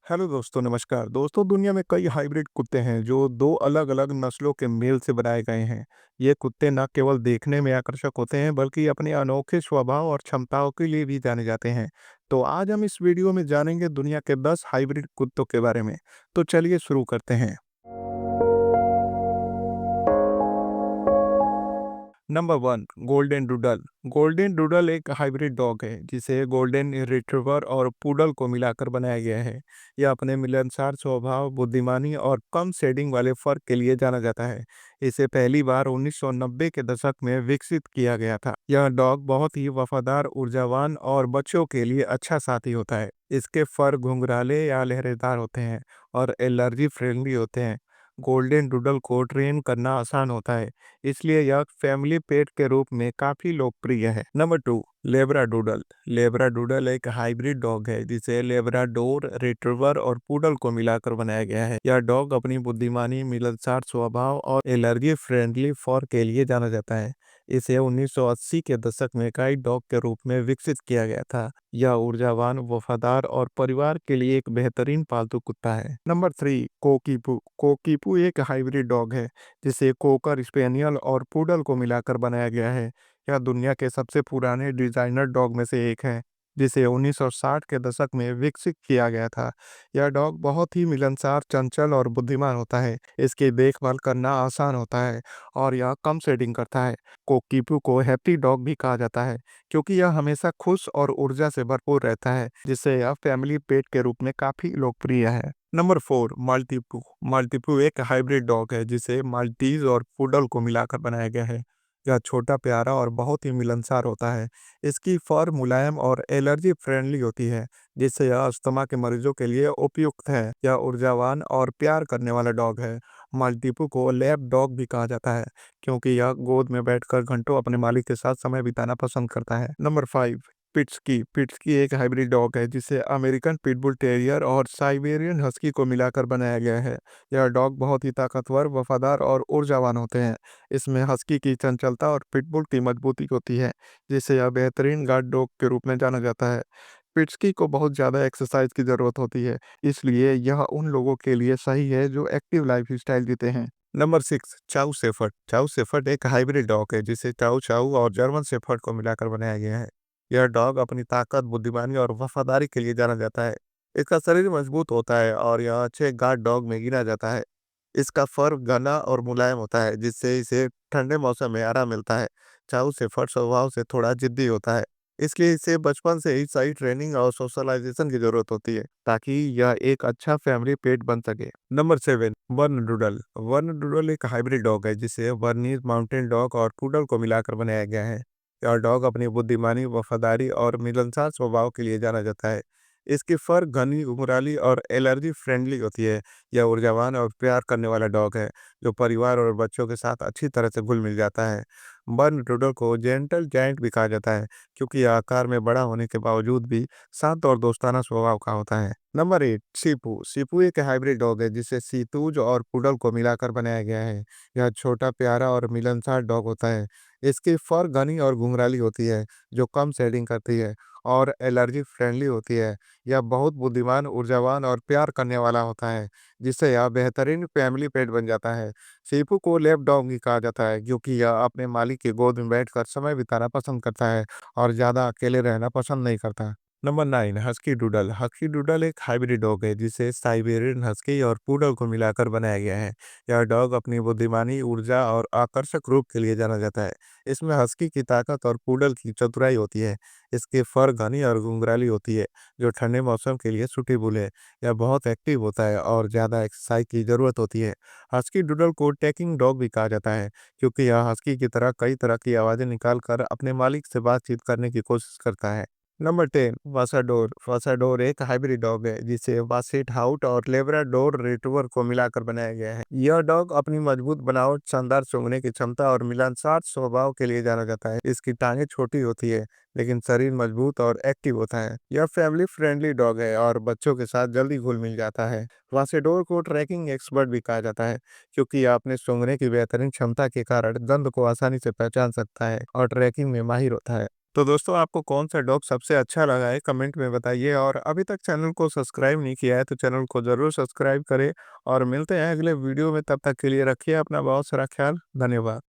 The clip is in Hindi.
हेलो दोस्तों, नमस्कार। दोस्तों, दुनिया में कई हाइब्रिड कुत्ते हैं जो दो अलग-अलग नस्लों के मेल से बनाए गए हैं। ये कुत्ते न केवल देखने में आकर्षक होते हैं बल्कि अपने अनोखे स्वभाव और क्षमताओं के लिए भी जाने जाते हैं। तो आज हम इस वीडियो में जानेंगे दुनिया के 10 हाइब्रिड कुत्तों के बारे में। तो चलिए शुरू करते हैं। Number 1, golden doodle. Golden doodle एक हाइब्रिड डॉग है जिसे गोल्डन रिट्रीवर और पूडल को मिलाकर बनाया गया है। यह अपने मिलनसार स्वभाव, बुद्धिमानी और कम शेडिंग वाले फर के लिए जाना जाता है। इसे पहली बार 1990 के दशक में विकसित किया गया था। यह डॉग बहुत ही वफादार, ऊर्जावान और बच्चों के लिए अच्छा साथी होता है। इसके फर घुंघराले या लहरेदार होते हैं और एलर्जी फ्रेंडली होते हैं। गोल्डन डूडल को ट्रेन करना आसान होता है, इसलिए यह फैमिली पेट के रूप में काफी लोकप्रिय है। नंबर 2, लेब्राडूडल। लेब्राडूडल एक हाइब्रिड डॉग है जिसे लेब्राडोर, रिट्रीवर और पूडल को मिलाकर बनाया गया है। यह डॉग अपनी बुद्धिमानी, मिलनसार स्वभाव और एलर्जी फ्रेंडली फॉर के लिए जाना जाता है। इसे 1980 के दशक में गाइड डॉग के रूप में विकसित किया गया था। यह ऊर्जावान, वफादार और परिवार के लिए एक बेहतरीन पालतू कुत्ता है। नंबर 3, कोकीपू। कोकीपू एक हाइब्रिड डॉग है जिसे कोकर स्पेनियल और पूडल को मिलाकर बनाया गया है। यह दुनिया के सबसे पुराने डिजाइनर डॉग में से एक है, जिसे 1960 के दशक में विकसित किया गया था। यह डॉग बहुत ही मिलनसार, चंचल और बुद्धिमान होता है। इसकी देखभाल करना आसान होता है और यह कम शेडिंग करता है। कोकीपू को हैप्पी डॉग भी कहा जाता है क्योंकि यह हमेशा खुश और ऊर्जा से भरपूर रहता है, जिससे यह फैमिली पेट के रूप में काफी लोकप्रिय है। नंबर 4, माल्टीपू। माल्टीपू एक हाइब्रिड डॉग है जिसे माल्टीज और पुडल को मिलाकर बनाया गया है। यह छोटा, प्यारा और बहुत ही मिलनसार होता है। इसकी फर मुलायम और एलर्जी फ्रेंडली होती है, जिससे यह अस्थमा के मरीजों के लिए उपयुक्त है। यह ऊर्जावान और प्यार करने वाला डॉग है। माल्टीपू को लैप डॉग भी कहा जाता है क्योंकि यह गोद में बैठकर घंटों अपने मालिक के साथ समय बिताना पसंद करता है। नंबर 5, पिट्सकी। पिट्सकी एक हाइब्रिड डॉग है जिसे अमेरिकन पिटबुल टेरियर और साइबेरियन हस्की को मिलाकर बनाया गया है। यह डॉग बहुत ही ताकतवर, वफादार और ऊर्जावान होते हैं। इसमें हस्की की चंचलता और पिटबुल की मजबूती होती है, जिससे यह बेहतरीन गार्ड डॉग के रूप में जाना जाता है। पिट्सकी को बहुत ज़्यादा एक्सरसाइज की ज़रूरत होती है, इसलिए यह उन लोगों के लिए सही है जो एक्टिव लाइफ स्टाइल जीते हैं। नंबर 6, चाउ शेफर्ड। चाउ शेफर्ड एक हाइब्रिड डॉग है जिसे चाउ चाउ और जर्मन शेफर्ड को मिलाकर बनाया गया है। यह डॉग अपनी ताकत, बुद्धिमानी और वफादारी के लिए जाना जाता है। इसका शरीर मजबूत होता है और यह अच्छे गार्ड डॉग में गिना जाता है। इसका फर घना और मुलायम होता है, जिससे इसे ठंडे मौसम में आराम मिलता है। चाउ शेफर्ड स्वभाव से थोड़ा जिद्दी होता है, इसलिए इसे बचपन से ही सही ट्रेनिंग और सोशलाइजेशन की जरूरत होती है ताकि यह एक अच्छा फैमिली पेट बन सके। Number 7, burn doodle. Burn doodle एक हाइब्रिड डॉग है जिसे बर्नीज माउंटेन डॉग और पूडल को मिलाकर बनाया गया है। यह डॉग अपनी बुद्धिमानी, वफादारी और मिलनसार स्वभाव के लिए जाना जाता है। इसकी फर घनी, घुंघराली और एलर्जी फ्रेंडली होती है। यह ऊर्जावान और प्यार करने वाला डॉग है जो परिवार और बच्चों के साथ अच्छी तरह से घुल मिल जाता है। बर्न डूडल को जेंटल जायंट भी कहा जाता है क्योंकि यह आकार में बड़ा होने के बावजूद भी शांत और दोस्ताना स्वभाव का होता है। नंबर 8, सीपू। सीपू एक हाइब्रिड डॉग है जिसे सीतूज और पुडल को मिलाकर बनाया गया है। यह छोटा, प्यारा और मिलनसार डॉग होता है। इसकी फर घनी और घुंघराली होती है जो कम शेडिंग करती है और एलर्जी फ्रेंडली होती है। यह बहुत बुद्धिमान, ऊर्जावान और प्यार करने वाला होता है, जिससे यह बेहतरीन फैमिली पेट बन जाता है। सीपू को लैप डॉग भी कहा जाता है क्योंकि यह अपने मालिक की गोद में बैठकर समय बिताना पसंद करता है और ज़्यादा अकेले रहना पसंद नहीं करता। Number 9, husky doodle. Husky doodle एक हाइब्रिड डॉग है जिसे साइबेरियन हस्की और पूडल को मिलाकर बनाया गया है। यह डॉग अपनी बुद्धिमानी, ऊर्जा और आकर्षक रूप के लिए जाना जाता है। इसमें हस्की की ताकत और पूडल की चतुराई होती है। इसकी फर घनी और घुंघराली होती है जो ठंडे मौसम के लिए सूटेबल है। यह बहुत एक्टिव होता है और ज़्यादा एक्सरसाइज की ज़रूरत होती है। हस्की डूडल को टैकिंग डॉग भी कहा जाता है क्योंकि यह हस्की की तरह कई तरह की आवाज़ें निकाल कर अपने मालिक से बातचीत करने की कोशिश करता है। नंबर 10, वासाडोर। वासाडोर एक हाइब्रिड डॉग है जिसे बासेट हाउट और लेब्राडोर रिट्रीवर को मिलाकर बनाया गया है। यह डॉग अपनी मजबूत बनावट, शानदार सूंघने की क्षमता और मिलनसार स्वभाव के लिए जाना जाता है। इसकी टांगें छोटी होती है लेकिन शरीर मजबूत और एक्टिव होता है। यह फैमिली फ्रेंडली डॉग है और बच्चों के साथ जल्दी घुल मिल जाता है। वासेडोर को ट्रैकिंग एक्सपर्ट भी कहा जाता है क्योंकि यह अपने सूंघने की बेहतरीन क्षमता के कारण गंध को आसानी से पहचान सकता है और ट्रैकिंग में माहिर होता है। तो दोस्तों आपको कौन-सा डॉग सबसे अच्छा लगा है कमेंट में बताइए और अभी तक चैनल को सब्सक्राइब नहीं किया है तो चैनल को ज़रूर सब्सक्राइब करें और मिलते हैं अगले वीडियो में, तब तक के लिए रखिए अपना बहुत सारा ख़्याल। धन्यवाद।